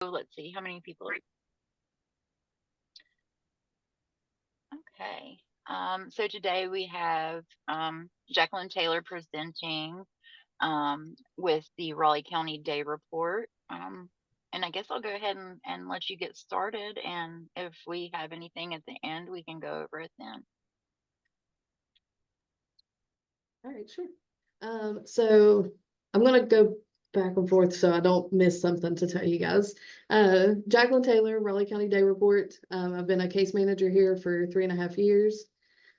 let's see how many people are. Okay. So today we have Jacqueline Taylor presenting with the Raleigh County Day Report. And I guess I'll go ahead and let you get started. And if we have anything at the end, we can go over it then. All right, sure. So I'm going to go back and forth so I don't miss something to tell you guys. Jacqueline Taylor, Raleigh County Day Report. I've been a case manager here for 3.5 years.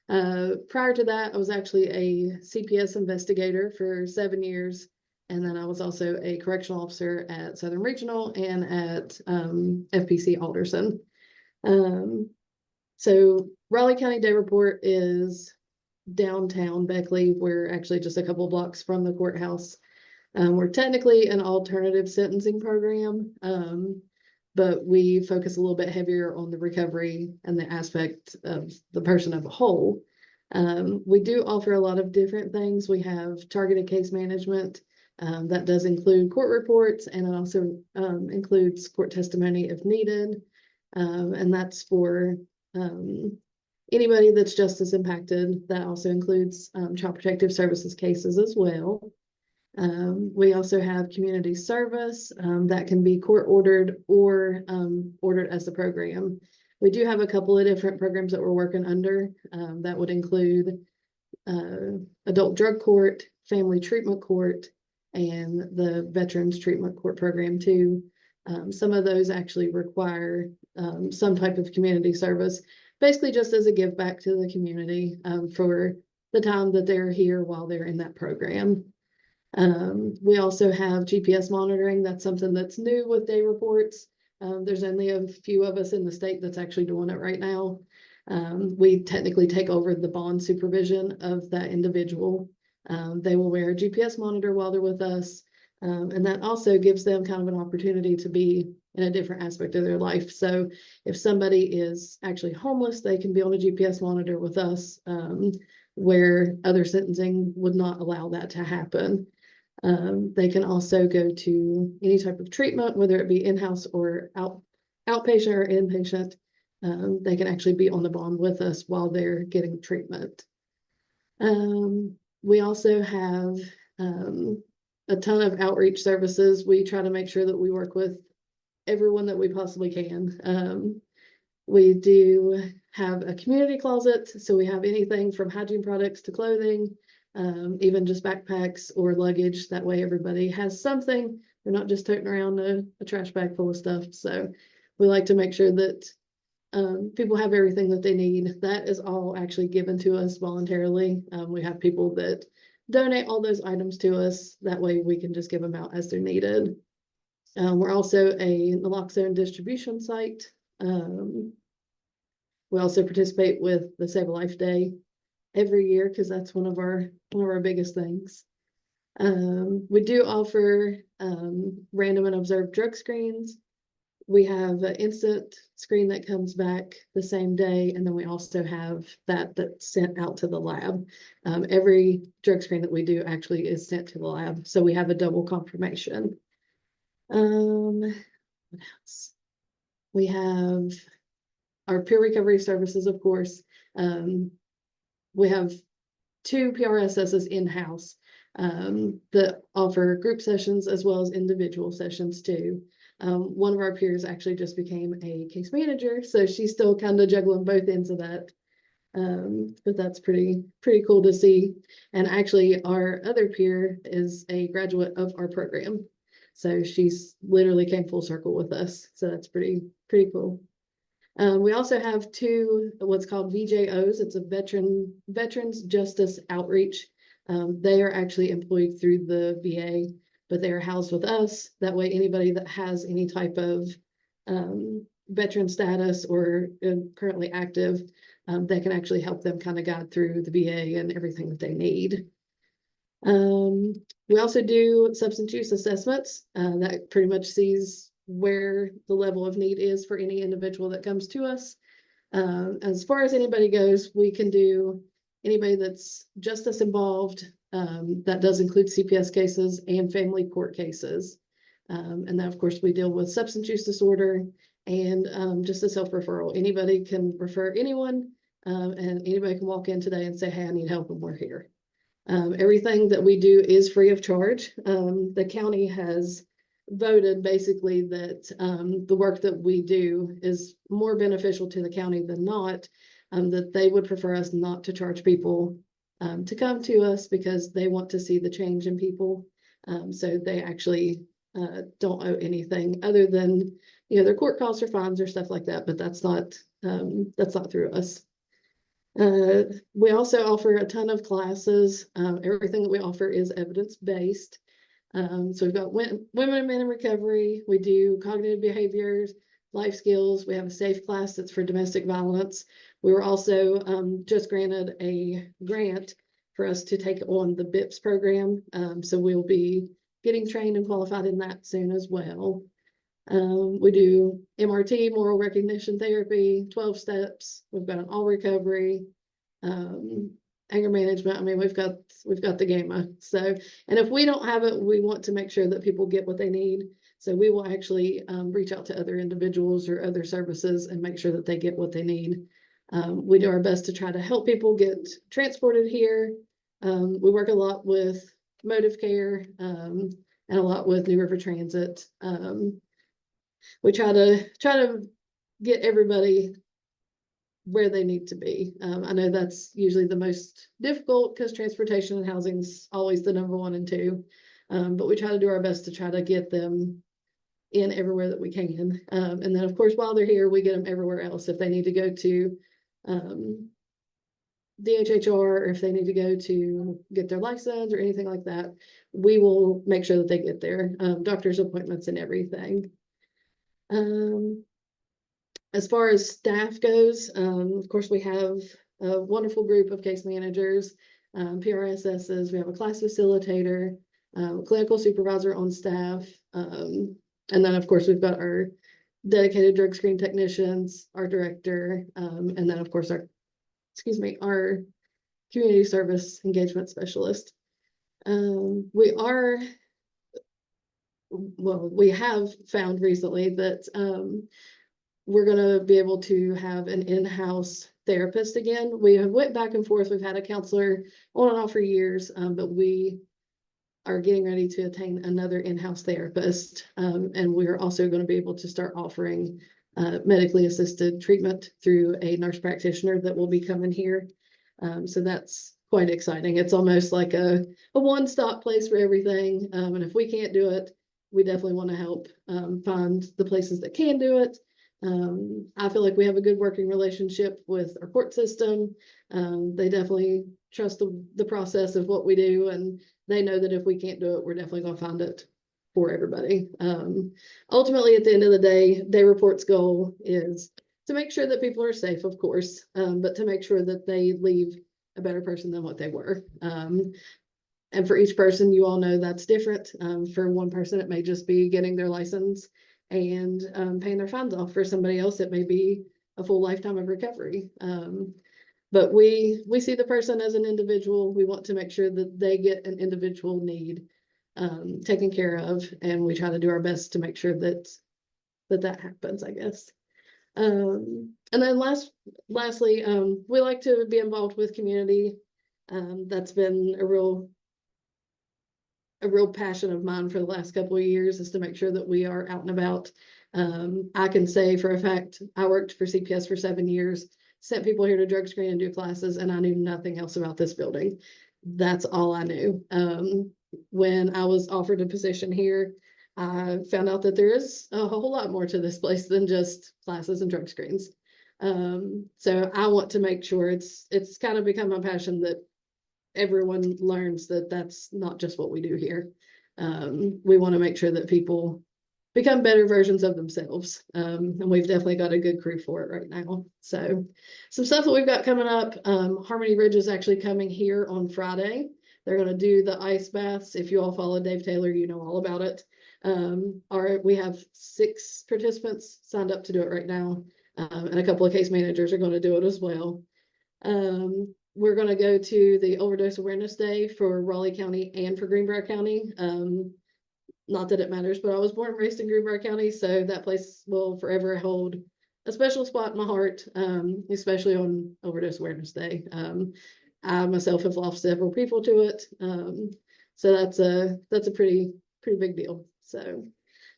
Prior to that, I was actually a CPS investigator for 7 years. And then I was also a correctional officer at Southern Regional and at FPC Alderson. So Raleigh County Day Report is downtown Beckley. We're actually just a couple blocks from the courthouse. We're technically an alternative sentencing program, but we focus a little bit heavier on the recovery and the aspect of the person as a whole. We do offer a lot of different things. We have targeted case management. That does include court reports, and it also includes court testimony if needed. And that's for anybody that's justice impacted. That also includes Child Protective Services cases as well. We also have community service that can be court ordered or ordered as a program. We do have a couple of different programs that we're working under. That would include adult drug court, family treatment court, and the veterans treatment court program too. Some of those actually require some type of community service, basically just as a give back to the community for the time that they're here while they're in that program. We also have GPS monitoring. That's something that's new with day reports. There's only a few of us in the state that's actually doing it right now. We technically take over the bond supervision of that individual. They will wear a GPS monitor while they're with us. And that also gives them kind of an opportunity to be in a different aspect of their life. So if somebody is actually homeless, they can be on a GPS monitor with us, where other sentencing would not allow that to happen. They can also go to any type of treatment, whether it be in-house or outpatient or inpatient. They can actually be on the bond with us while they're getting treatment. We also have a ton of outreach services. We try to make sure that we work with everyone that we possibly can. We do have a community closet, so we have anything from hygiene products to clothing, even just backpacks or luggage. That way everybody has something. They're not just toting around a trash bag full of stuff. So we like to make sure that people have everything that they need. That is all actually given to us voluntarily. We have people that donate all those items to us. That way we can just give them out as they're needed. We're also a naloxone distribution site. We also participate with the Save a Life Day every year because that's one of our biggest things. We do offer random and observed drug screens. We have an instant screen that comes back the same day, and then we also have that's sent out to the lab. Every drug screen that we do actually is sent to the lab, so we have a double confirmation. What else? We have our peer recovery services, of course. We have 2 PRSSs in-house that offer group sessions as well as individual sessions too. One of our peers actually just became a case manager, so she's still kind of juggling both ends of that. But that's pretty cool to see. And actually our other peer is a graduate of our program. So she's literally came full circle with us. So that's pretty cool. We also have 2 what's called VJOs. It's a Veterans Justice Outreach. They are actually employed through the VA, but they are housed with us. That way anybody that has any type of veteran status or currently active, they can actually help them kind of guide through the VA and everything that they need. We also do substance use assessments that pretty much sees where the level of need is for any individual that comes to us. As far as anybody goes, we can do anybody that's justice involved. That does include CPS cases and family court cases. And then, of course, we deal with substance use disorder and just a self-referral. Anybody can refer anyone, and anybody can walk in today and say, hey, I need help, and we're here. Everything that we do is free of charge. The county has voted basically that the work that we do is more beneficial to the county than not, that they would prefer us not to charge people to come to us because they want to see the change in people. So they actually don't owe anything other than, their court costs or fines or stuff like that, but that's not through us. We also offer a ton of classes. Everything that we offer is evidence-based. So we've got women and men in recovery. We do cognitive behaviors, life skills. We have a safe class that's for domestic violence. We were also just granted a grant for us to take on the BIPS program. So we'll be getting trained and qualified in that soon as well. We do MRT, moral recognition therapy, 12 steps. We've got an all recovery, anger management. I mean, we've got the gamma. So, and if we don't have it, we want to make sure that people get what they need. So we will actually reach out to other individuals or other services and make sure that they get what they need. We do our best to try to help people get transported here. We work a lot with motive care and a lot with New River Transit. We try to get everybody where they need to be. I know that's usually the most difficult because transportation and housing is always the number 1 and 2. But we try to do our best to try to get them in everywhere that we can. And then, of course, while they're here, we get them everywhere else. If they need to go to DHHR, or if they need to go to get their license or anything like that, we will make sure that they get there. Doctor's appointments and everything. As far as staff goes, of course, we have a wonderful group of case managers, PRSSs. We have a class facilitator, clinical supervisor on staff. And then, of course, we've got our dedicated drug screen technicians, our director, and then, of course, our community service engagement specialist. We have found recently that we're going to be able to have an in-house therapist again. We have went back and forth. We've had a counselor on and off for years, but we are getting ready to attain another in-house therapist. And we're also going to be able to start offering medically assisted treatment through a nurse practitioner that will be coming here. So that's quite exciting. It's almost like a one-stop place for everything. And if we can't do it, we definitely want to help find the places that can do it. I feel like we have a good working relationship with our court system. They definitely trust the process of what we do, and they know that if we can't do it, we're definitely going to find it for everybody. Ultimately, at the end of the day, Day Report's goal is to make sure that people are safe, of course, but to make sure that they leave a better person than what they were. And for each person, you all know that's different. For one person, it may just be getting their license and paying their fines off. For somebody else, it may be a full lifetime of recovery. But we see the person as an individual. We want to make sure that they get an individual need taken care of, and we try to do our best to make sure that happens, I guess. And then lastly, we like to be involved with community. That's been a real passion of mine for the last couple of years, is to make sure that we are out and about. I can say for a fact, I worked for CPS for 7 years, sent people here to drug screen and do classes, and I knew nothing else about this building. That's all I knew. When I was offered a position here, I found out that there is a whole lot more to this place than just classes and drug screens. So I want to make sure it's kind of become my passion that everyone learns that that's not just what we do here. We want to make sure that people become better versions of themselves. And we've definitely got a good crew for it right now. So some stuff that we've got coming up, Harmony Ridge is actually coming here on Friday. They're going to do the ice baths. If you all follow Dave Taylor, you know all about it. We have 6 participants signed up to do it right now. And a couple of case managers are going to do it as well. We're going to go to the Overdose Awareness Day for Raleigh County and for Greenbrier County. not that it matters, but I was born and raised in Greenbrier County, so that place will forever hold a special spot in my heart, especially on Overdose Awareness Day. I myself have lost several people to it, so that's a pretty big deal. So,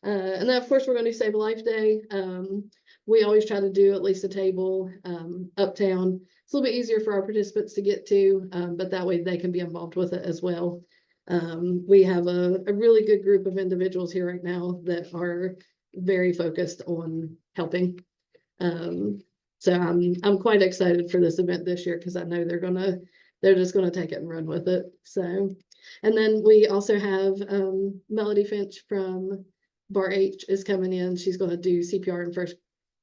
and then of course we're going to do Save a Life Day. We always try to do at least a table uptown. It's a little bit easier for our participants to get to, but that way they can be involved with it as well. We have a really good group of individuals here right now that are very focused on helping. So I'm quite excited for this event this year because I know they're just gonna take it and run with it. So, and then we also have Melody Finch from Bar H is coming in. She's going to do CPR and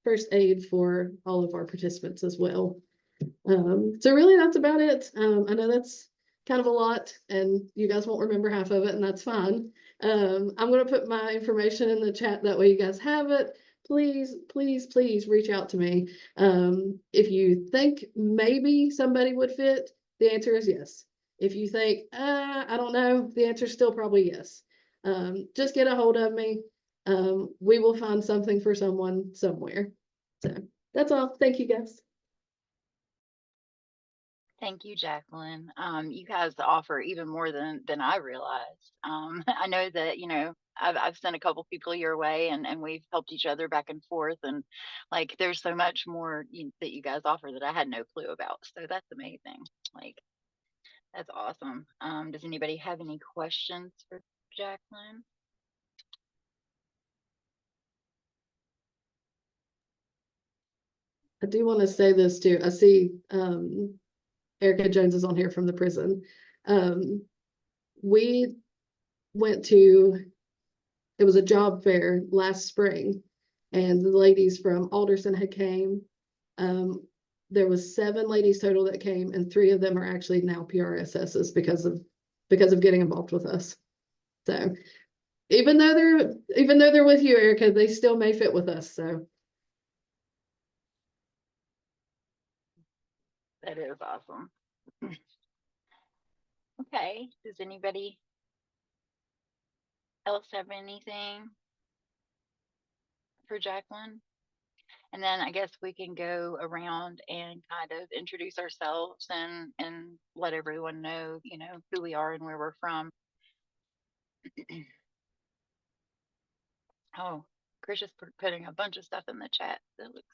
first aid for all of our participants as well. So really that's about it. I know that's kind of a lot and you guys won't remember half of it, and that's fine. I'm going to put my information in the chat, that way you guys have it. Please, please, please reach out to me. If you think maybe somebody would fit, the answer is yes. If you think, I don't know, the answer is still probably yes. Just get a hold of me. We will find something for someone somewhere. So that's all. Thank you, guys. Thank you, Jacqueline. You guys offer even more than I realized. I know that, I've sent a couple people your way, and we've helped each other back and forth, and like there's so much more that you guys offer that I had no clue about. So that's amazing. Like that's awesome. Does anybody have any questions for Jacqueline? I do want to say this too. I see Erica Jones is on here from the prison. We went to, it was a job fair last spring, and the ladies from Alderson had came. There was 7 ladies total that came, and 3 of them are actually now PRSSs because of getting involved with us. So even though they're with you, Erica, they still may fit with us. So That is awesome. Okay. Does anybody else have anything for Jacqueline? And then I guess we can go around and kind of introduce ourselves and let everyone know, who we are and where we're from. Oh, Chris is putting a bunch of stuff in the chat. That looks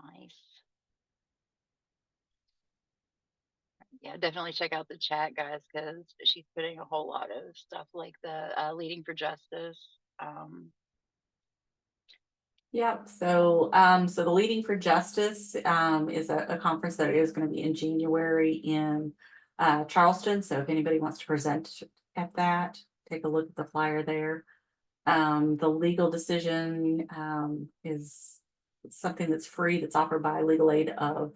nice. Yeah, definitely check out the chat, guys, because she's putting a whole lot of stuff like the Leading for Justice. Yep. So, so the Leading for Justice is a conference that is going to be in January in Charleston. So if anybody wants to present at that, take a look at the flyer there. The legal decision is something that's free, that's offered by Legal Aid of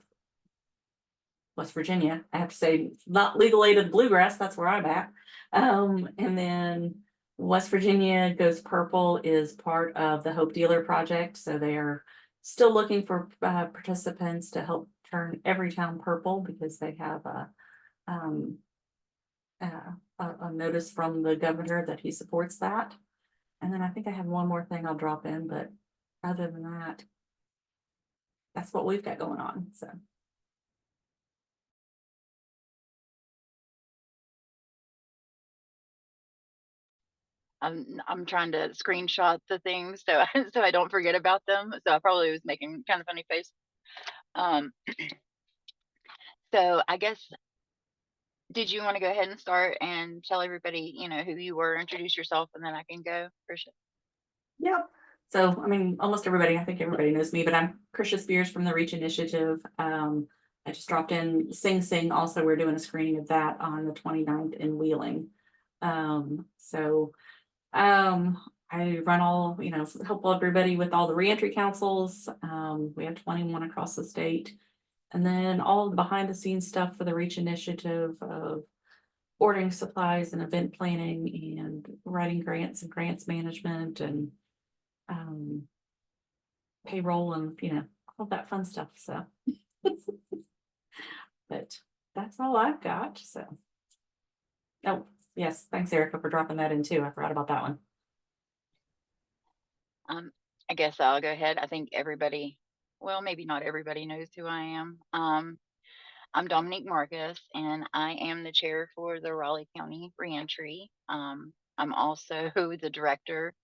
West Virginia. I have to say, not Legal Aid of the Bluegrass, that's where I'm at. And then West Virginia Goes Purple is part of the Hope Dealer Project. So they are still looking for participants to help turn every town purple, because they have a notice from the governor that he supports that. And then I think I have one more thing I'll drop in, but other than that, that's what we've got going on. So. I'm trying to screenshot the things so so I don't forget about them. So I probably was making kind of funny face. So I guess, did you want to go ahead and start and tell everybody, who you were, introduce yourself, and then I can go, Krisha? Yep. So, I mean, almost everybody, I think everybody knows me, but I'm Krisha Spears from the Reach Initiative. I just dropped in Sing Sing. Also, we're doing a screening of that on the 29th in Wheeling. I run all, help everybody with all the reentry councils. We have 21 across the state. And then all the behind the scenes stuff for the Reach Initiative of ordering supplies and event planning and writing grants and grants management and payroll and all that fun stuff. So but that's all I've got. So Yes, thanks, Erica, for dropping that in too. I forgot about that one. I guess I'll go ahead. I think everybody, well, maybe not everybody knows who I am. I'm Dominique Marcus, and I am the chair for the Raleigh County Reentry. I'm also the director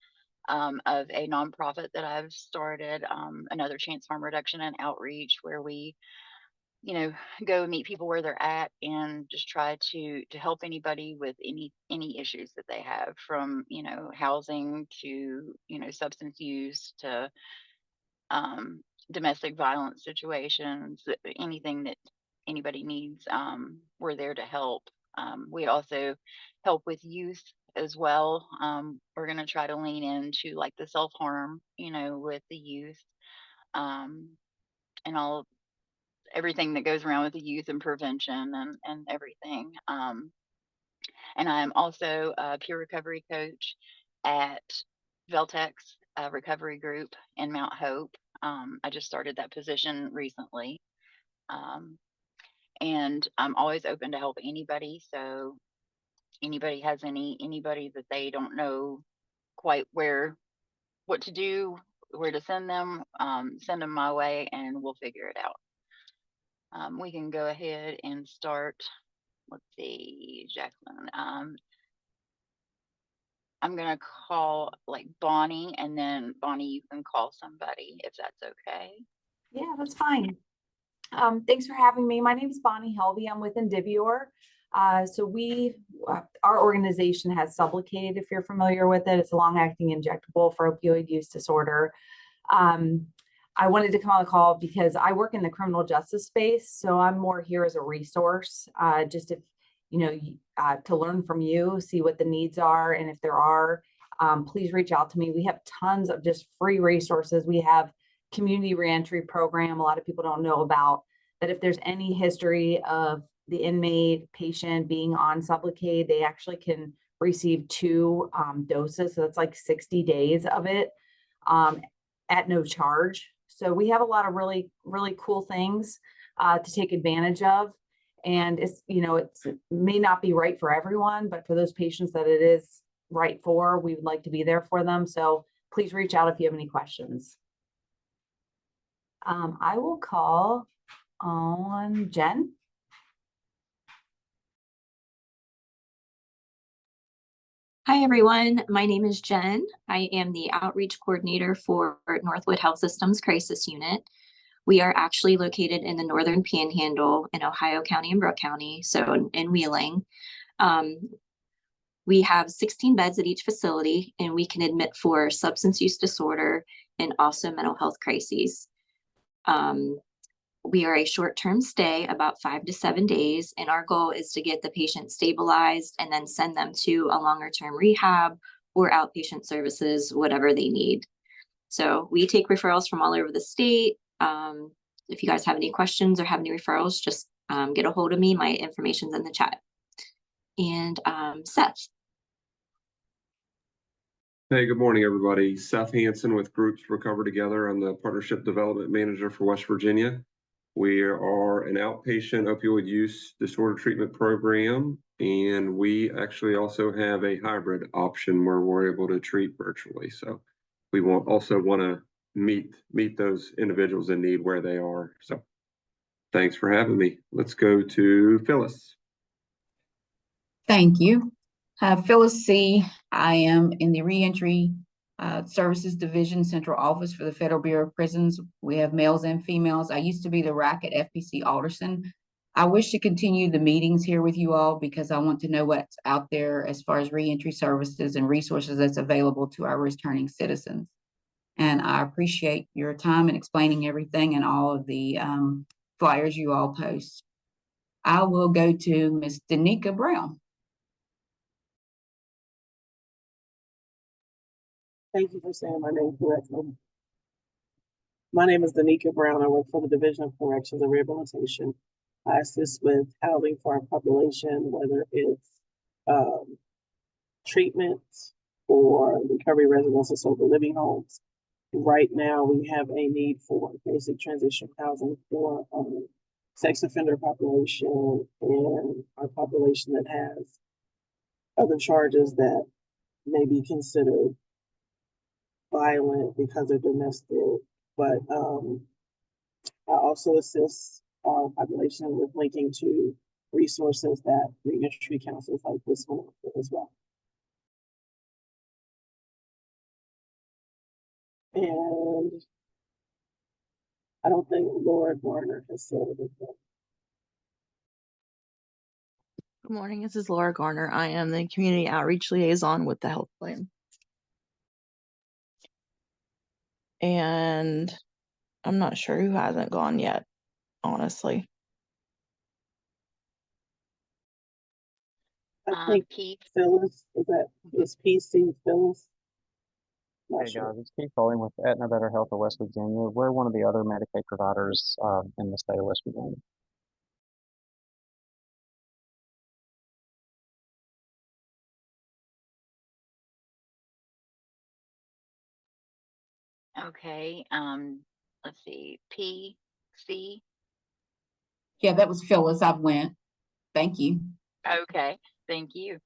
of a nonprofit that I've started, Another Chance Harm Reduction and Outreach, where we, go meet people where they're at and just try to help anybody with any issues that they have, from housing to substance use to domestic violence situations, anything that anybody needs. We're there to help. We also help with youth as well. We're going to try to lean into like the self harm, with the youth, um, and all everything that goes around with the youth and prevention and everything. And I'm also a peer recovery coach at Veltex Recovery Group in Mount Hope. I just started that position recently. Um, and I'm always open to help anybody. So anybody has anybody that they don't know quite what to do, where to send them my way, and we'll figure it out. We can go ahead and start. Let's see, Jacqueline. I'm gonna call like Bonnie, and then Bonnie, you can call somebody if that's okay. Yeah, that's fine. Thanks for having me. My name is Bonnie Helvey. I'm with Indivior. Our organization has Sublocade, if you're familiar with it. It's a long-acting injectable for opioid use disorder. I wanted to come on the call because I work in the criminal justice space, so I'm more here as a resource, just if to learn from you, see what the needs are, and if there are, please reach out to me. We have tons of just free resources. We have community reentry program a lot of people don't know about, that if there's any history of the inmate patient being on Sublocade, they actually can receive 2 doses. So that's like 60 days of it at no charge. So we have a lot of really, really cool things to take advantage of. And it may not be right for everyone, but for those patients that it is right for, we would like to be there for them. So please reach out if you have any questions. I will call on Jen. Hi, everyone. My name is Jen. I am the outreach coordinator for Northwood Health Systems Crisis Unit. We are actually located in the Northern Panhandle in Ohio County and Brooke County, so in Wheeling. We have 16 beds at each facility, and we can admit for substance use disorder and also mental health crises. We are a short-term stay, about 5 to 7 days, and our goal is to get the patient stabilized and then send them to a longer-term rehab or outpatient services, whatever they need. So we take referrals from all over the state. If you guys have any questions or have any referrals, just get a hold of me. My information's in the chat. And Seth. Hey, good morning, everybody. Seth Hansen with Groups Recover Together. I'm the Partnership Development Manager for West Virginia. We are an outpatient opioid use disorder treatment program, and we actually also have a hybrid option where we're able to treat virtually. So we also want to meet those individuals in need where they are. So thanks for having me. Let's go to Phyllis. Thank you. Phyllis C. I am in the Reentry Services Division Central Office for the Federal Bureau of Prisons. We have males and females. I used to be the RAC at FPC Alderson. I wish to continue the meetings here with you all because I want to know what's out there as far as reentry services and resources that's available to our returning citizens. And I appreciate your time in explaining everything and all of the flyers you all post. I will go to Ms. Danica Brown. Thank you for saying my name correctly. My name is Danica Brown. I work for the Division of Corrections and Rehabilitation. I assist with housing for our population, whether it's treatment or recovery residents or sober living homes. Right now, we have a need for basic transition housing for sex offender population and our population that has other charges that may be considered violent because they're domestic. But I also assist our population with linking to resources that reentry councils like this one offer as well. And I don't think Laura Garner has said anything. Good morning, this is Laura Garner. I am the Community Outreach Liaison with the Health Plan. And I'm not sure who hasn't gone yet, honestly. I think Keith. Phyllis, is PC Phyllis? Not Hey sure. guys, it's Keith Foley with Aetna Better Health of West Virginia. We're one of the other Medicaid providers in the state of West Virginia. Okay. Let's see. PC. Yeah, that was Phyllis. I went. Thank you. Okay. Thank you.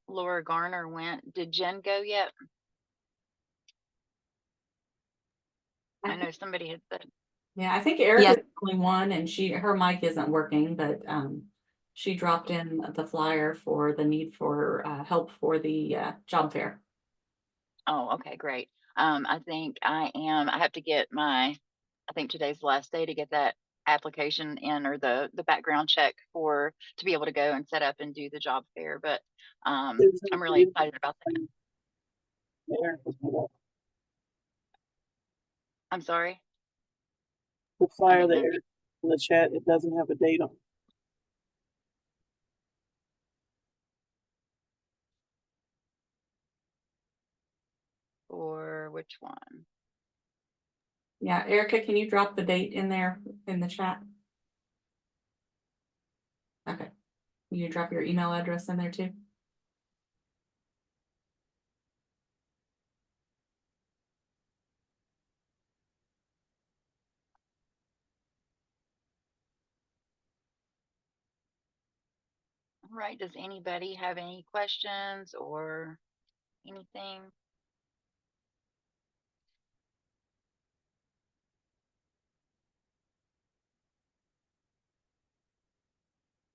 Laura Garner went. Did Jen go yet? I know somebody had said. Yeah, I think Erica's Yes. the only one, and her mic isn't working, but she dropped in the flyer for the need for help for the job fair. Oh, okay, great. I think I have to get I think today's the last day to get that application in, or the background check to be able to go and set up and do the job fair. But I'm really excited about that. I'm sorry. The flyer that Eric in the chat, it doesn't have a date on. For which one? Yeah, Erica, can you drop the date in there in the chat? Okay. Can you drop your email address in there too? All right. Does anybody have any questions or anything?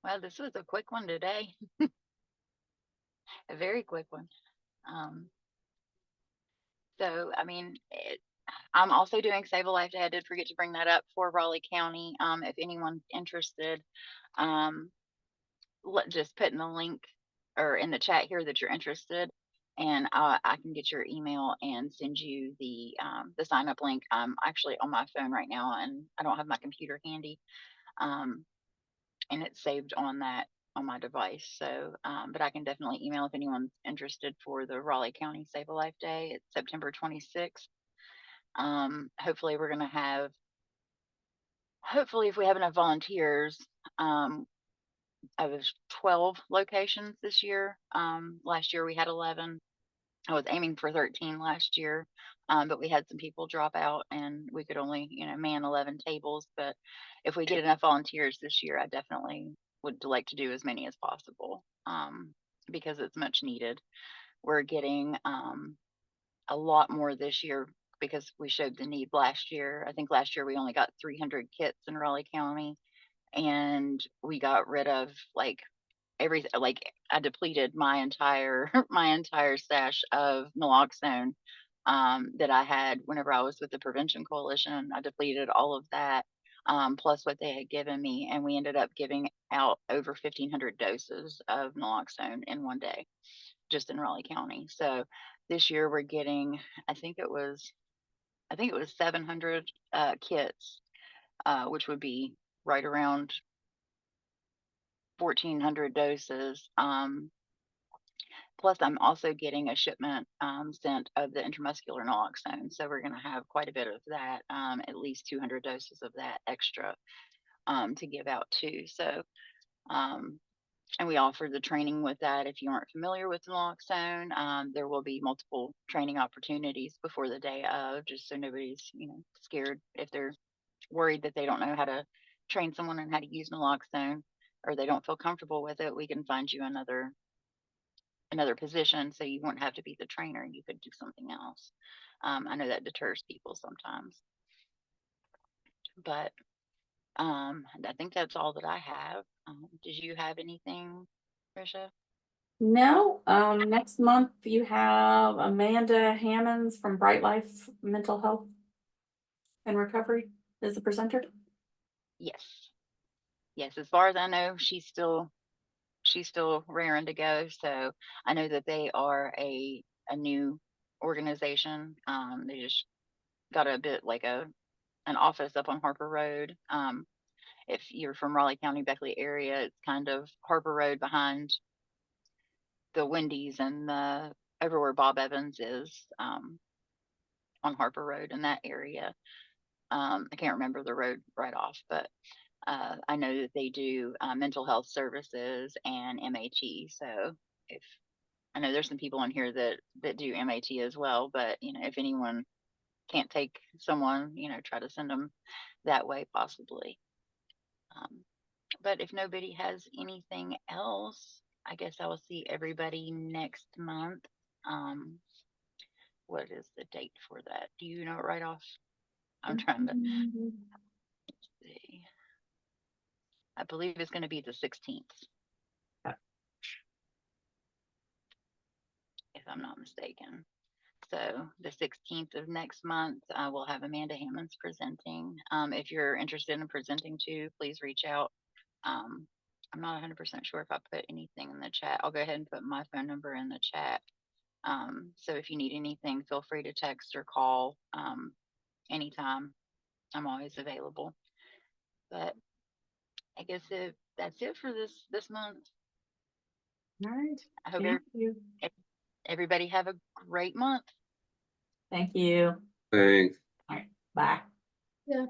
Well, this was a quick one today. A very quick one. So, I mean, I'm also doing Save a Life Day. I did forget to bring that up for Raleigh County. If anyone's interested, just put in the link or in the chat here that you're interested, and I can get your email and send you the sign up link. I'm actually on my phone right now, and I don't have my computer handy, and it's saved on my device. So, but I can definitely email if anyone's interested for the Raleigh County Save a Life Day. It's September 26th. Hopefully we're going to have, if we have enough volunteers, I was 12 locations this year. Last year we had 11. I was aiming for 13 last year, but we had some people drop out and we could only, man 11 tables. But if we get enough volunteers this year, I definitely would like to do as many as possible, because it's much needed. We're getting a lot more this year because we showed the need last year. I think last year we only got 300 kits in Raleigh County, and we got rid of everything. Like, I depleted my entire my entire stash of naloxone that I had whenever I was with the Prevention Coalition. I depleted all of that, plus what they had given me, and we ended up giving out over 1,500 doses of naloxone in one day, just in Raleigh County. So this year we're getting, I think it was 700 kits, which would be right around 1,400 doses. Plus, I'm also getting a shipment sent of the intramuscular naloxone. So we're going to have quite a bit of that, at least 200 doses of that extra to give out too. So, and we offer the training with that. If you aren't familiar with naloxone, there will be multiple training opportunities before the day of, just so nobody's, scared if they're worried that they don't know how to train someone on how to use naloxone, or they don't feel comfortable with it. We can find you another another position, so you wouldn't have to be the trainer. You could do something else. I know that deters people sometimes, but I think that's all that I have. Did you have anything, Trisha? No, next month you have Amanda Hammonds from Bright Life Mental Health and Recovery as the presenter. Yes. Yes, as far as I know, she's still raring to go. So I know that they are a new organization. They just got a bit like an office up on Harper Road. If you're from Raleigh County, Beckley area, it's kind of Harper Road behind the Wendy's and the over where Bob Evans is, on Harper Road in that area. I can't remember the road right off, but I know that they do mental health services and MAT. So if I know there's some people in here that do MAT as well, but if anyone can't take someone, try to send them that way possibly. But if nobody has anything else, I guess I will see everybody next month. What is the date for that? Do you know it right off? I'm trying to see. I believe it's going to be the 16th. If I'm not mistaken. So the 16th of next month, we'll have Amanda Hammonds presenting. If you're interested in presenting too, please reach out. I'm not 100% sure if I put anything in the chat. I'll go ahead and put my phone number in the chat. So if you need anything, feel free to text or call anytime. I'm always available. But I guess that's it for this month. All right. I hope Thank you. everybody have a great month. Thank you. Thanks. All right. Bye. Yeah.